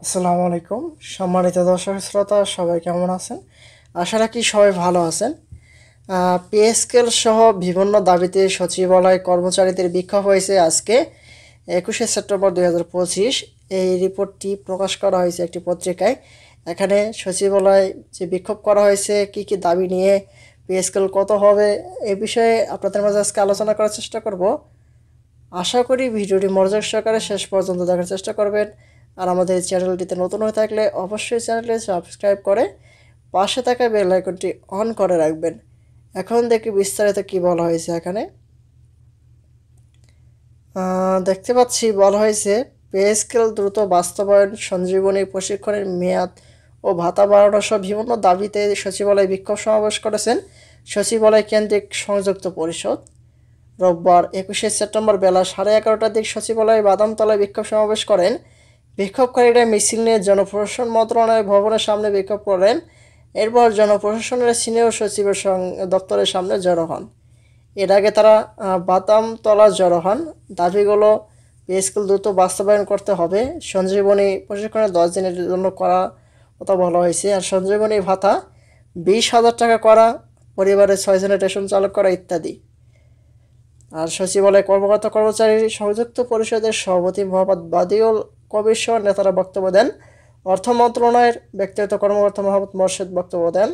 আসসালামু আলাইকুম। সম্মানিত দর্শক শ্রোতা, সবাই কেমন আছেন? আশা রাখি সবাই ভালো আছেন। পে স্কেল সহ বিভিন্ন দাবিতে সচিবালয় কর্মচারীদের বিক্ষোভ হয়েছে আজকে 21শে সেপ্টেম্বর 2025। এই রিপোর্টটি প্রকাশ করা হয়েছে একটি পত্রিকায়। এখানে সচিবালয় যে বিক্ষোভ করা হয়েছে, কি কি দাবি নিয়ে, পে স্কেল কত হবে, এ বিষয়ে আপনাদের মাঝে আজকে আলোচনা করার চেষ্টা করব। আশা করি ভিডিওটি মনোযোগ সহকারে শেষ পর্যন্ত দেখার চেষ্টা করবেন। আর আমাদের চ্যানেলটিতে নতুন হয়ে থাকলে অবশ্যই চ্যানেলটি সাবস্ক্রাইব করে পাশে থাকা বেল আইকনটি অন করে রাখবেন। এখন দেখি বিস্তারিত কি বলা হয়েছে এখানে। দেখতে পাচ্ছি বলা হয়েছে পে স্কেল দ্রুত বাস্তবায়ন, সঞ্জীবনী প্রশিক্ষণের মেয়াদ ও ভাতা বাড়ানো সহ বিভিন্ন দাবিতে সচিবালয় বিক্ষোভ সমাবেশ করেছেন সচিবালয় কেন্দ্রিক সংযুক্ত পরিষদ। রোববার 21শে সেপ্টেম্বর বেলা 11:30টার দিকে সচিবালয়ে বাদামতলায় বিক্ষোভ সমাবেশ করেন। বিক্ষোভকারীরা মিছিল নিয়ে জনপ্রশাসন মন্ত্রণালয় ভবনের সামনে বিক্ষোভ করেন। এরপর জনপ্রশাসনের সিনিয়র সচিবের দপ্তরের সামনে জড়ো হন। এর আগে তারা বাদামতলা জড়ো হন। দাবিগুলো পে স্কেল দ্রুত বাস্তবায়ন করতে হবে, সঞ্জীবনী প্রশিক্ষণে 10 দিনের জন্য করা কথা বলা হয়েছে, আর সঞ্জীবনী ভাতা 20,000 টাকা করা, পরিবারের 6 জনের রেশন চালু করা ইত্যাদি। আর সচিবালয় কর্মকর্তা কর্মচারী সংযুক্ত পরিষদের সভাপতি মোহাম্মদ বাদিউল কবির সহ নেতারা বক্তব্য দেন। অর্থ মন্ত্রণালয়ের ব্যক্তিগত কর্মকর্তা মোহাম্মদ মোর্শেদ বক্তব্য দেন।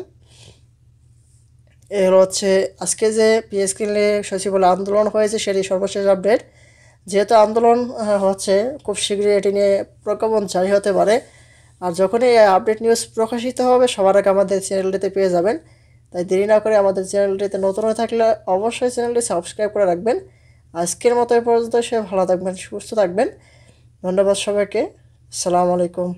এর হচ্ছে আজকে যে পিএসকে নিয়ে সচিবালয় আন্দোলন হয়েছে সেটি সর্বশেষ আপডেট। যেহেতু আন্দোলন হচ্ছে, খুব শীঘ্রই এটি নিয়ে প্রজ্ঞাপন জারি হতে পারে। আর যখনই এই আপডেট নিউজ প্রকাশিত হবে সবার আগে আমাদের চ্যানেলটিতে পেয়ে যাবেন। তাই দেরি না করে আমাদের চ্যানেলটিতে নতুন হয়ে থাকলে অবশ্যই চ্যানেলটি সাবস্ক্রাইব করে রাখবেন। আজকের মতো এ পর্যন্ত, সে ভালো থাকবেন, সুস্থ থাকবেন। ধন্যবাদ সবাইকে। আসসালামু আলাইকুম।